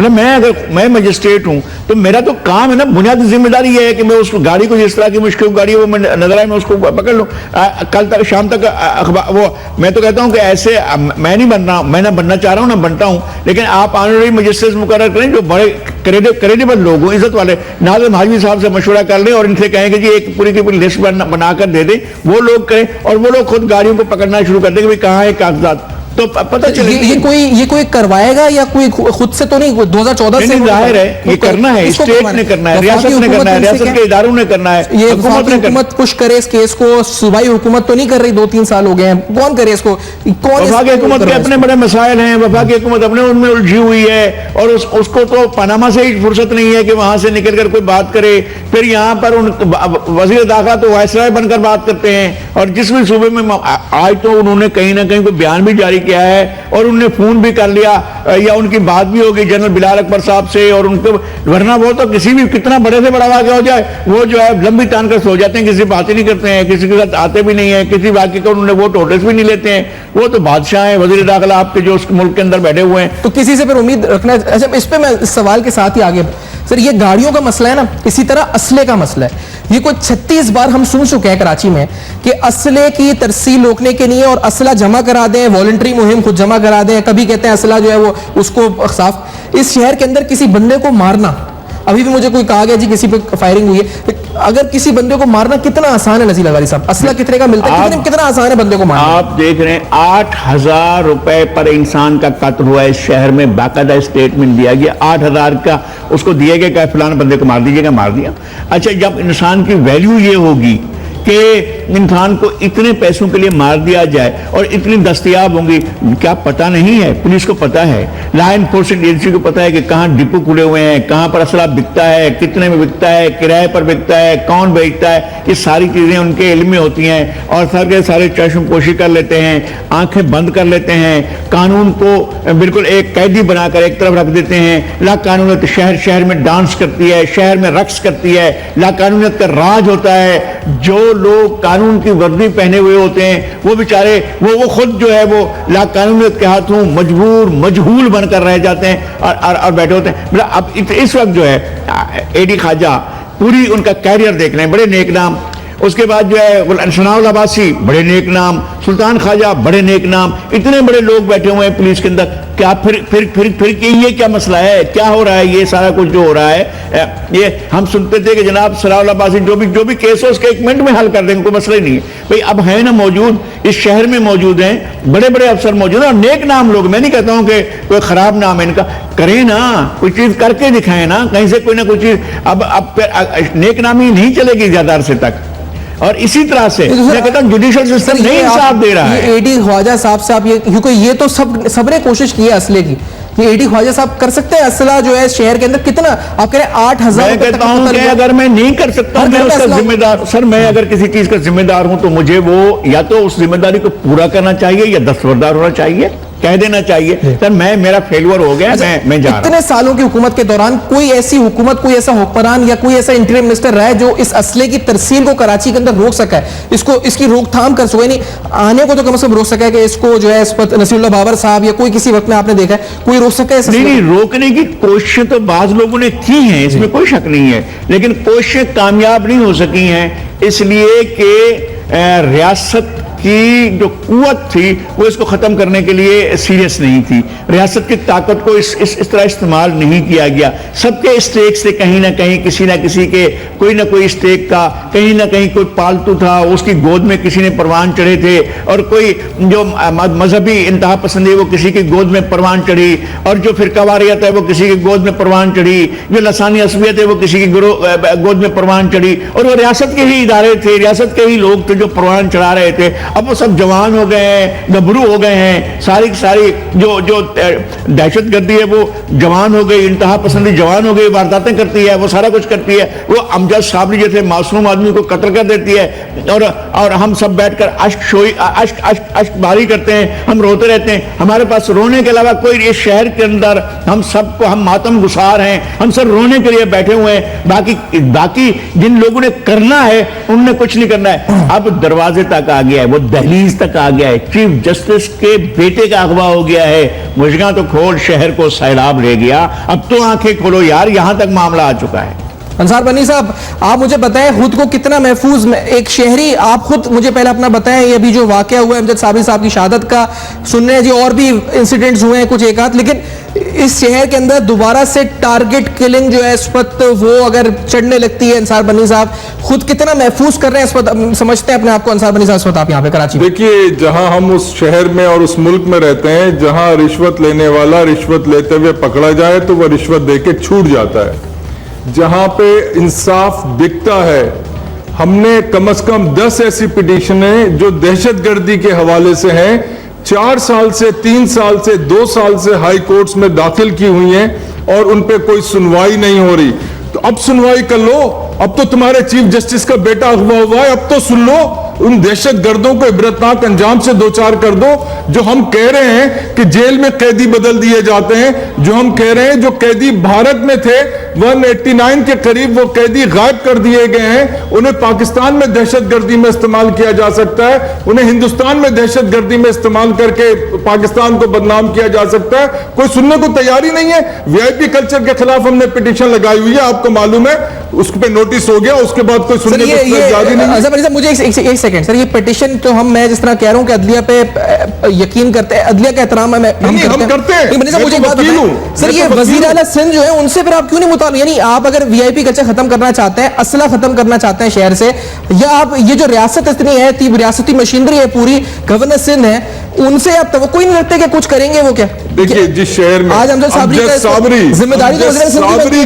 अगर मैं मजिस्ट्रेट हूं तो मेरा तो काम है ना, बुनियादी जिम्मेदारी ये है कि मैं उस गाड़ी को, जिस तरह की मुश्किल गाड़ी है वो नजर आए मैं उसको पकड़ लूं। कल तक शाम तक वो मैं तो कहता हूं कि ऐसे मैं नहीं बन रहा, मैं ना बनना चाह रहा हूं ना बनता हूं, लेकिन आप ऑनरेरी मजिस्ट्रेट मुकर्रर करें जो बड़े क्रेडिबल लोग हों, इज्जत वाले। नाज़िम हाजवी साहब से मशवरा कर लें और इनसे कहें कि जी एक पूरी की पूरी लिस्ट बनाकर दे दें, वो लोग करें और वो लोग खुद गाड़ियों को पकड़ना शुरू कर दें कि भाई कहाँ है कागजात, तो पता चले। ये कोई करवाएगा या कोई खुद से तो नहीं? 2014 से जाहिर है ये करना है, स्टेट ने करना है, रियासत ने करना है, रियासत के इदारों ने करना है, ये हुकूमत पुश करे इस केस को। सूबाई हुकूमत तो नहीं कर रही, 2-3 साल हो गए हैं, कौन करे इसको? वफाकी हुकूमत के अपने बड़े मसाइल हैं, वफाकी हुकूमत अपने उनमें उलझी हुई है और उसको तो पनामा से ही फुर्सत नहीं है कि वहां से निकल कर कोई बात करे। फिर यहाँ पर वजीर दाखिला तो वायसराय बनकर बात करते हैं और जिस भी सूबे में आज तो उन्होंने कहीं ना कहीं कोई बयान भी जारी किया है और उनने फोन भी कर लिया या उनकी बात भी होगी जनरल बिलाल अकबर साहब से, और उनको, वरना वो तो किसी भी कितना बड़े से बड़ा वाक़या हो जाए वो जो है लंबी तान कर सो जाते हैं, किसी बात ही नहीं करते हैं, किसी के साथ आते भी नहीं है, किसी वाक़े का उन्होंने वो नोटिस भी नहीं लेते हैं। वो तो बादशाह हैं, वज़ीर दाखिला आपके जो उस मुल्क के अंदर बैठे हुए हैं, तो किसी से फिर उम्मीद रखना। अच्छा, इस पे मैं इस सवाल के साथ ही आगे सर, ये गाड़ियों का मसला है ना, इसी तरह असले का मसला है। ये कोई 36 बार हम सुन चुके हैं कराची में कि असले की तरसील रोकने के लिए और असला जमा करा दें, वॉलंटरी मुहिम खुद जमा करा दें, कभी कहते हैं असला जो है वो उसको साफ। इस शहर के अंदर किसी बंदे को मारना, अभी भी मुझे कोई कहा गया जी किसी पे फायरिंग हुई है, अगर किसी बंदे को मारना कितना आसान है नज़ीर लगारी साहब? असला कितने का मिलता है, कितना आसान है बंदे को मारना? आप देख रहे हैं 8,000 रुपए पर इंसान का कत्ल हुआ है इस शहर में, बाकायदा स्टेटमेंट दिया गया 8,000 का, उसको दिया गया कि फलाना बंदे को मार दीजिएगा, मार दिया। अच्छा, जब इंसान की वैल्यू ये होगी कि इंसान को इतने पैसों के लिए मार दिया जाए और इतनी दस्तयाब होंगी, क्या पता नहीं है? पुलिस को पता है, लॉ एनफोर्समेंट एजेंसी को पता है कि कहाँ डिपो खुले हुए हैं, कहाँ पर असला बिकता है, कितने में बिकता है, किराए पर बिकता है, कौन बेचता है, ये सारी चीजें उनके इल्म में होती हैं और सर के सारे चश्मपोशी कर लेते हैं, आंखें बंद कर लेते हैं, कानून को बिल्कुल एक कैदी बनाकर एक तरफ रख देते हैं। ला कानूनियत शहर शहर में डांस करती है, शहर में रक्स करती है, ला कानूनियत का राज होता है। जो लोग कानून की वर्दी पहने हुए होते हैं वो बेचारे वो खुद जो है वो ला कानूनियत के हाथों मजबूर बनकर रह जाते हैं और बैठे होते हैं। मतलब अब इस वक्त जो है एडी ख्वाजा पूरी उनका कैरियर देख रहे हैं, बड़े नेक नाम, उसके बाद जो है सनाउल अब्बासी बड़े नेक नाम, सुल्तान ख्वाजा बड़े नेक नाम, इतने बड़े लोग बैठे हुए हैं पुलिस के अंदर। क्या फिर ये क्या मसला है, क्या हो रहा है, ये सारा कुछ जो हो रहा है, ये हम सुनते थे कि जनाब सलाउल अब्बासी जो भी केस हो उसके 1 मिनट में हल कर देंगे, कोई मसला ही नहीं है। भाई अब है ना मौजूद, इस शहर में मौजूद हैं, बड़े बड़े अफसर मौजूद हैं और नेक नाम लोग, मैं नहीं कहता हूं कि कोई खराब नाम है इनका, करें ना, कोई चीज करके दिखाएं ना, कहीं से कोई ना कोई चीज। अब नेक नामी नहीं चलेगी ज्यादा अरसे तक, और इसी तरह से मैं कहता हूं जुडिशियल सिस्टम नहीं इंसाफ दे रहा है। एडी ख्वाजा साहब से आप ये, क्योंकि ये तो सबने कोशिश की है असले की, ये एडी ख्वाजा साहब कर सकते हैं असला जो है शहर के अंदर कितना, आप कह रहे हैं 8,000। मैं कहता हूं कि अगर मैं नहीं कर सकता, मैं उसका जिम्मेदार, सर मैं अगर किसी चीज का जिम्मेदार हूं तो मुझे वो या तो उस जिम्मेदारी को पूरा करना चाहिए या दस्तबरदार होना चाहिए, कह देना चाहिए सर मेरा फेलियर हो गया, मैं जा रहा हूं। इतने सालों की हुकूमत के दौरान कोई ऐसी हुकूमत, कोई ऐसा हुक्मरान या कोई ऐसा इंटीरियम मिनिस्टर रहा है जो इस असले की तरसील को कराची के अंदर रोक सका है, इसकी रोकथाम कर सके, नहीं आने को तो कम से कम रोक सका है कि इसको जो है इस पर नसीरुल्लाह बाबर साहब या कोई किसी वक्त में आपने देखा है कोई रोक सका है? नहीं, रोकने की कोशिशें तो बाज लोगों ने की हैं, इसमें कोई शक नहीं है, लेकिन कोशिशें कामयाब नहीं हो सकी हैं, इसलिए कि रियासत की जो कुव्वत थी वो इसको खत्म करने के लिए सीरियस नहीं थी, रियासत की ताकत को इस तरह इस्तेमाल नहीं किया गया। सबके स्टेक से कहीं ना कहीं किसी ना किसी के कोई ना कोई स्टेक का, कहीं ना कहीं कोई पालतू था उसकी गोद में किसी ने परवान चढ़े थे, और कोई जो मजहबी इंतहा पसंद है वो किसी की गोद में परवान चढ़ी, और जो फिरका वारियत है वो किसी की गोद में परवान चढ़ी, जो लसानी असबियत है वो किसी की गोद में परवान चढ़ी, और वो रियासत के ही इदारे थे, रियासत के ही लोग थे जो परवान चढ़ा रहे थे। अब वो सब जवान हो गए हैं, गबरू हो गए हैं, सारी जो दहशत गर्दी है वो जवान हो गई, इंतहा पसंदी जवान हो गई, वारदातें करती है, वो सारा कुछ करती है, वो अमजद साबरी जैसे मासूम आदमी को कत्ल कर देती है, और हम सब बैठकर अश्क बारी करते हैं, हम रोते रहते हैं। हमारे पास रोने के अलावा कोई, इस शहर के अंदर हम सबको, हम मातम गुसार हैं, हम सब रोने के लिए बैठे हुए हैं, बाकी जिन लोगों ने करना है उनने कुछ नहीं करना है। अब दरवाजे तक आ गया है, वो दहलीज तक आ गया है, चीफ जस्टिस के बेटे का अगवा हो गया है, मुश्किल तो खोल शहर को सैलाब ले गया, अब तो आंखें खोलो यार, यहां तक मामला आ चुका है। अंसार बनी साहब, आप मुझे बताएं खुद को कितना महफूज, एक शहरी, आप खुद मुझे पहले अपना बताएं, ये अभी जो वाकया हुआ है अमजद साबरी साहब की शहादत का, सुन रहे हैं जी और भी इंसिडेंट्स हुए हैं कुछ एक आध, लेकिन इस शहर के अंदर दोबारा से टारगेट किलिंग जो है इस वक्त वो अगर चढ़ने लगती है, अंसार बनी साहब खुद कितना महफूज कर रहे हैं इस वक्त, समझते हैं अपने आप को अंसार बनी साहब इस वक्त आप यहाँ पे कराची में? देखिए, जहां हम उस शहर में और उस मुल्क में रहते हैं जहां रिश्वत लेने वाला रिश्वत लेते हुए पकड़ा जाए तो वह रिश्वत देके छूट जाता है, जहां पे इंसाफ बिकता है। हमने कम से कम 10 ऐसी पिटीशनें जो दहशतगर्दी के हवाले से हैं 4 साल से 3 साल से 2 साल से हाई कोर्ट्स में दाखिल की हुई हैं और उन पे कोई सुनवाई नहीं हो रही। तो अब सुनवाई कर लो, अब तो तुम्हारे चीफ जस्टिस का बेटा हुआ है, अब तो सुन लो, उन दहशतगर्दों को इबरतनाक अंजाम से दो चार कर दो। जो हम कह रहे हैं कि जेल में कैदी बदल दिए जाते हैं, जो हम कह रहे हैं जो कैदी भारत में थे 189 के करीब वो कैदी गायब कर दिए गए हैं, उन्हें पाकिस्तान में दहशतगर्दी में इस्तेमाल किया जा सकता है, उन्हें हिंदुस्तान में दहशतगर्दी में इस्तेमाल करके पाकिस्तान को बदनाम किया जा सकता है, कोई सुनने को तैयार ही नहीं है। वीआईपी कल्चर के खिलाफ हमने पिटीशन लगाई हुई है, आपको मालूम है, उस पे नोटिस हो गया, उसके बाद कोई सुनने को तैयार ही नहीं है। मुझे एक सेकंड सर, ये पिटीशन तो मैं जिस तरह कह रहा हूं कि अदलिया पे यकीन करते हैं, अदलिया का एहतराम हम करते हैं, मुझे एक बात बताएं सर, ये वजीर आला सिंध जो है उनसे फिर आप क्यों नहीं मुताबिक, यानी आप अगर वीआईपी कल्चर खत्म करना चाहते हैं, असला खत्म करना चाहते हैं शहर से, या आप ये जो रियासत इतनी है, रियासती मशीनरी है पूरी, गवर्नर सिंध है, उनसे आप तो कोई नहीं लगते कि कुछ करेंगे वो? क्या देखिए, जिस शहर में आज अमजद साबरी जिम्मेदारी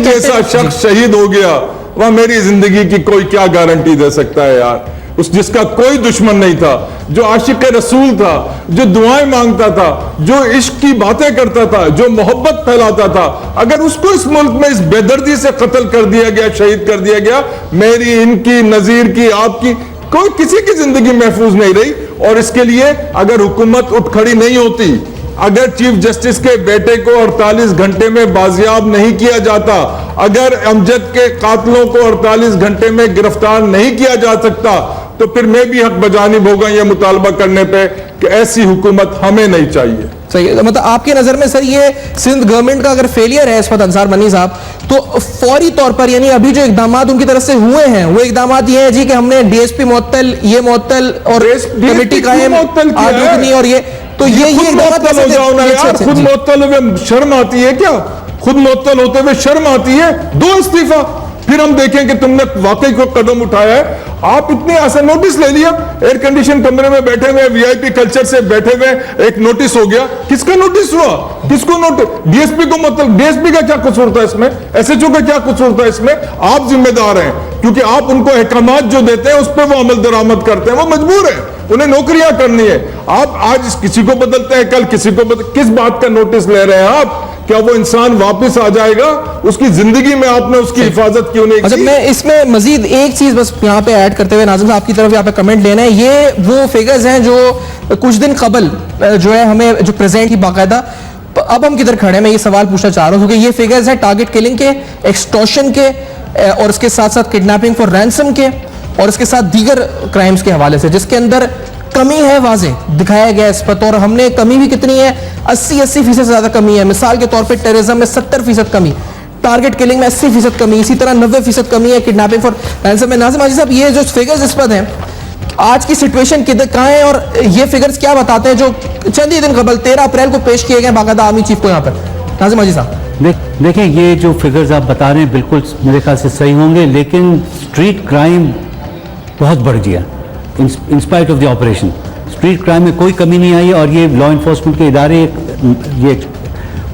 जैसा शख्स शहीद हो गया, वह मेरी जिंदगी की कोई क्या गारंटी दे सकता है यार? उस जिसका कोई दुश्मन नहीं था, जो आशिक रसूल था, जो दुआएं मांगता था, जो इश्क की बातें करता था, जो मोहब्बत फैलाता था, अगर उसको इस मुल्क में इस बेदर्दी से कत्ल कर दिया गया, शहीद कर दिया गया, मेरी, इनकी, नजीर की, आपकी, कोई किसी की जिंदगी महफूज नहीं रही। और इसके लिए अगर हुकूमत उठ खड़ी नहीं होती, अगर चीफ जस्टिस के बेटे को 48 घंटे में बाजियाब नहीं किया जाता, अगर अमजद के कातलों को 48 घंटे में गिरफ्तार नहीं किया जा सकता, तो फिर मैं भी हक बजानिब होगा यह मुतालबा करने पे कि ऐसी हुकूमत हमें नहीं चाहिए। सही, मतलब आपके नजर में सर ये सिंध गवर्नमेंट का अगर फेलियर है इस वक्त अंसार मनी साहब, तो फौरी तौर पर यानी अभी जो इकदाम उनकी तरफ से हुए हैं वो इकदाम ये है जी कि हमने डीएसपी मुअत्तल, ये मुअत्तल और कमेटी कायम और ये تو یہ خود معطل ہو جاؤ نا یار, خود معطل ہوئے شرم آتی ہے کیا؟ خود معطل ہوتے ہوئے شرم آتی ہے؟ دو استعفیٰ, پھر ہم دیکھیں کہ تم نے واقعی کوئی قدم اٹھایا ہے. آپ اتنے آسان نوٹس لے لیا, ایئر کنڈیشن کمرے میں بیٹھے ہوئے, وی آئی پی کلچر سے بیٹھے ہوئے, ایک نوٹس ہو گیا. کس کا نوٹس ہوا؟ کس کو نوٹس؟ ڈی ایس پی کو, مطلب ڈی ایس پی کا کیا قصور تھا اس میں؟ ایس ایچ او کا کیا قصور تھا اس میں؟ آپ ذمہ دار ہیں, کیونکہ آپ ان کو احکامات جو دیتے ہیں اس پہ وہ عمل درآمد کرتے ہیں, وہ مجبور ہیں, انہیں نوکریاں کرنی ہے. آپ آج کسی کو بدلتے ہیں, کل کسی کو کس بات کا نوٹس لے رہے ہیں آپ؟ کیا وہ انسان واپس آ جائے گا؟ اس کی زندگی میں آپ نے اس کی حفاظت کیوں نہیں کی؟ میں اس میں مزید ایک چیز بس یہاں پہ ایڈ کرتے ہوئے ناظم صاحب کی طرف یہاں پہ کمنٹ لینا ہے. یہ وہ فیگرز ہیں جو کچھ دن قبل جو ہے ہمیں جو پریزنٹ کی باقاعدہ, اب ہم کدھر کھڑے ہیں, میں یہ سوال پوچھنا چاہ رہا ہوں کیونکہ یہ فیگرز ہیں ٹارگٹ کلنگ کے, ایکسٹورشن کے, اور اس کے ساتھ ساتھ کڈنیپنگ فار رینسم کے, اور اس کے ساتھ دیگر کرائمز کے حوالے سے, جس کے اندر کمی ہے واضح دکھایا گیا اس پر. اور ہم نے کمی بھی کتنی ہے, 80% سے زیادہ کمی ہے. مثال کے طور پہ ٹیررزم میں 70% کمی, ٹارگٹ کلنگ میں 80% کمی, اسی طرح 90% کمی ہے کڈنیپنگ فار رینسم میں. ناظم حاجی صاحب, یہ جو فگرز اس پر ہیں, آج کی سچویشن کہاں ہے, اور یہ فگرز کیا بتاتے ہیں جو چند ہی دن قبل 13 اپریل کو پیش کیے گئے باقاعدہ آرمی چیف کو یہاں پر؟ ناظم حاجی صاحب دیکھیں, یہ جو فگرز آپ بتا رہے ہیں بالکل میرے خیال سے صحیح ہوں گے, لیکن اسٹریٹ کرائم بہت بڑھ گیا in spite of the operation. Street crime میں کوئی کمی نہیں آئی, اور یہ لا انفورسمنٹ کے ادارے یہ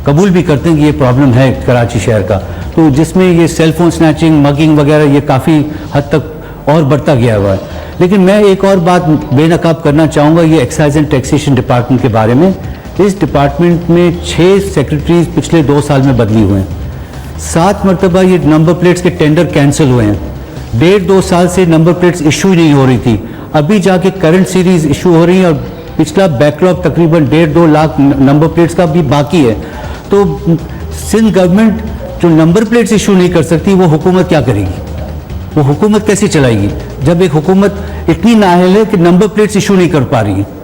قبول بھی کرتے ہیں کہ یہ پرابلم ہے کراچی شہر کا. تو جس میں یہ سیل فون سنیچنگ, مگنگ وغیرہ یہ کافی حد تک اور بڑھتا گیا ہوا ہے. لیکن میں ایک اور بات بے نقاب کرنا چاہوں گا, یہ ایکسائز اینڈ ٹیکسیشن ڈپارٹمنٹ کے بارے میں. اس ڈپارٹمنٹ میں 6 سیکرٹریز پچھلے 2 سال میں بدلی ہوئے ہیں. 7 مرتبہ یہ نمبر پلیٹس کے ٹینڈر کینسل ہوئے ہیں. 1.5-2 سال سے نمبر پلیٹس ایشو ہی نہیں ہو رہی تھی, ابھی جا کے کرنٹ سیریز ایشو ہو رہی ہیں, اور پچھلا بیک لاگ تقریباً 1.5-2 لاکھ نمبر پلیٹس کا بھی باقی ہے. تو سندھ گورنمنٹ جو نمبر پلیٹس ایشو نہیں کر سکتی, وہ حکومت کیا کرے گی؟ وہ حکومت کیسے چلائے گی جب ایک حکومت اتنی نااہل ہے کہ نمبر پلیٹس ایشو نہیں کر پا رہی ہے؟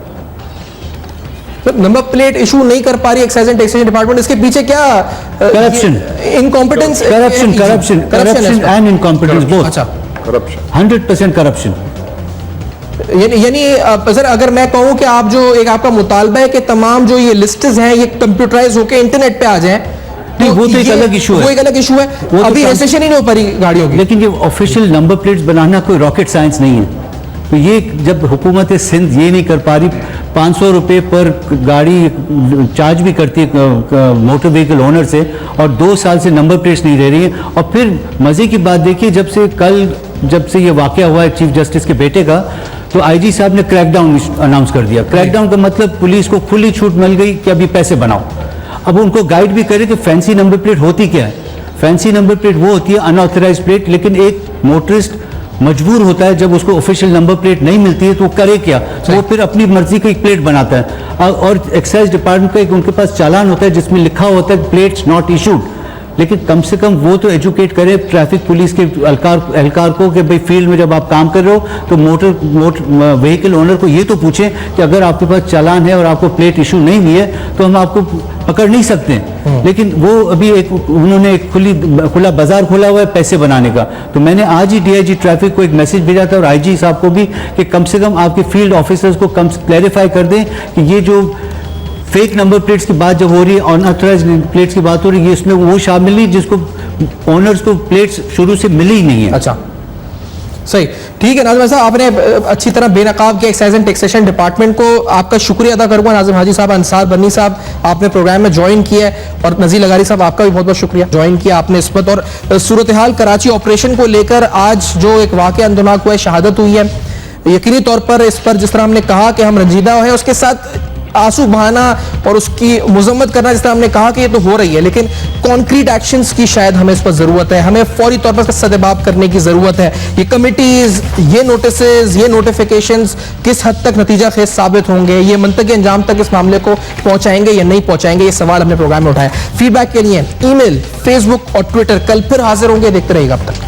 نمبر پلیٹ ایشو نہیں کر پا رہی ایکسائز اینڈ ٹیکسیشن ڈپارٹمنٹ, اس کے پیچھے کیا؟ Corruption, incompetence, corruption and incompetence, both. 100% corruption. یعنی سر اگر میں کہوں کہ آپ جو ایک آپ کا مطالبہ ہے کہ تمام جو یہ لسٹز ہیں یہ کمپیوٹرائز ہو کے انٹرنیٹ پہ آ جائیں, وہ تو ایک الگ ایشو ہے, وہ ایک الگ ایشو ہے. ابھی رجسٹریشن ہی نہیں ہو پا رہی گاڑیوں کی. لیکن یہ آفیشیل نمبر پلیٹس بنانا کوئی راکٹ سائنس نہیں ہے. تو یہ جب حکومت سندھ یہ نہیں کر پا رہی, 500 روپے پر گاڑی چارج بھی کرتی ہے موٹر وہیکل اونر سے, اور 2 سال سے نمبر پلیٹس نہیں دے رہی ہیں. اور پھر مزے کی بات دیکھیے, جب سے یہ واقعہ ہوا ہے چیف جسٹس کے بیٹے کا, تو آئی جی صاحب نے کریک ڈاؤن اناؤنس کر دیا. کریک ڈاؤن کا مطلب پولیس کو کھلی چھوٹ مل گئی کہ ابھی پیسے بناؤ. اب ان کو گائیڈ بھی کرے کہ فینسی نمبر پلیٹ ہوتی کیا ہے. فینسی نمبر پلیٹ وہ ہوتی ہے ان آتھرائز پلیٹ, لیکن ایک موٹرسٹ مجبور ہوتا ہے جب اس کو آفیشیل نمبر پلیٹ نہیں ملتی ہے تو وہ کرے کیا, وہ پھر اپنی مرضی کا ایک پلیٹ بناتا ہے. اور ایکسائز ڈپارٹمنٹ کا ایک ان کے پاس چالان ہوتا ہے جس میں لکھا ہوتا ہے پلیٹس ناٹ ایشوڈ. لیکن کم سے کم وہ تو ایجوکیٹ کرے ٹریفک پولیس کے اہلکار کو کہ بھئی فیلڈ میں جب آپ کام کر رہے ہو تو موٹر وہیکل اونر کو یہ تو پوچھیں کہ اگر آپ کے پاس چالان ہے اور آپ کو پلیٹ ایشو نہیں ہوئی ہے تو ہم آپ کو پکڑ نہیں سکتے. لیکن وہ ابھی انہوں نے ایک کھلا بازار کھولا ہوا ہے پیسے بنانے کا. تو میں نے آج ہی ڈی آئی جی ٹریفک کو ایک میسج بھیجا تھا, اور آئی جی صاحب کو بھی, کہ کم سے کم آپ کے فیلڈ آفیسرز کو کلیریفائی کر دیں کہ یہ جو فیک نمبر پلیٹس کی بات جب ہو رہی ہے, ان آتھرائز پلیٹس کی بات ہو رہی ہے, اس میں وہ شامل نہیں جس کو اونرز کو پلیٹس شروع سے ملی ہی نہیں ہے. اچھا صحیح, ٹھیک ہے ناظم صاحب, آپ نے اچھی طرح بے نقاب کیا ایکسائز اینڈ ٹیکسیشن ڈپارٹمنٹ کو. آپ کا شکریہ ادا کروں گا ناظم حاجی صاحب, انصار بنی صاحب آپ نے پروگرام میں جوائن کیا ہے, اور نذیر لغاری صاحب آپ کا بھی بہت بہت شکریہ جوائن کیا آپ نے اس وقت. اور صورتحال کراچی آپریشن کو لے کر آج جو ایک واقعہ اندوناک ہوا ہے, شہادت ہوئی ہے, یقینی طور پر اس پر جس طرح ہم نے کہا کہ ہم رنجیدہ ہیں, اس کے ساتھ آنسو بہانا اور اس کی مذمت کرنا جس طرح ہم نے کہا کہ یہ تو ہو رہی ہے, لیکن کانکریٹ ایکشنز کی شاید ہمیں اس پر ضرورت ہے. ہمیں فوری طور پر سدباب کرنے کی ضرورت ہے. یہ کمیٹیز, یہ نوٹسز, یہ نوٹیفیکیشنز کس حد تک نتیجہ خیز ثابت ہوں گے, یہ منطقی انجام تک اس معاملے کو پہنچائیں گے یا نہیں پہنچائیں گے, یہ سوال ہم نے پروگرام میں اٹھایا. فیڈ بیک کے لیے ای میل, فیس بک اور ٹویٹر کل پھر حاضر ہوں گے, دیکھتے رہیے گا اب تک.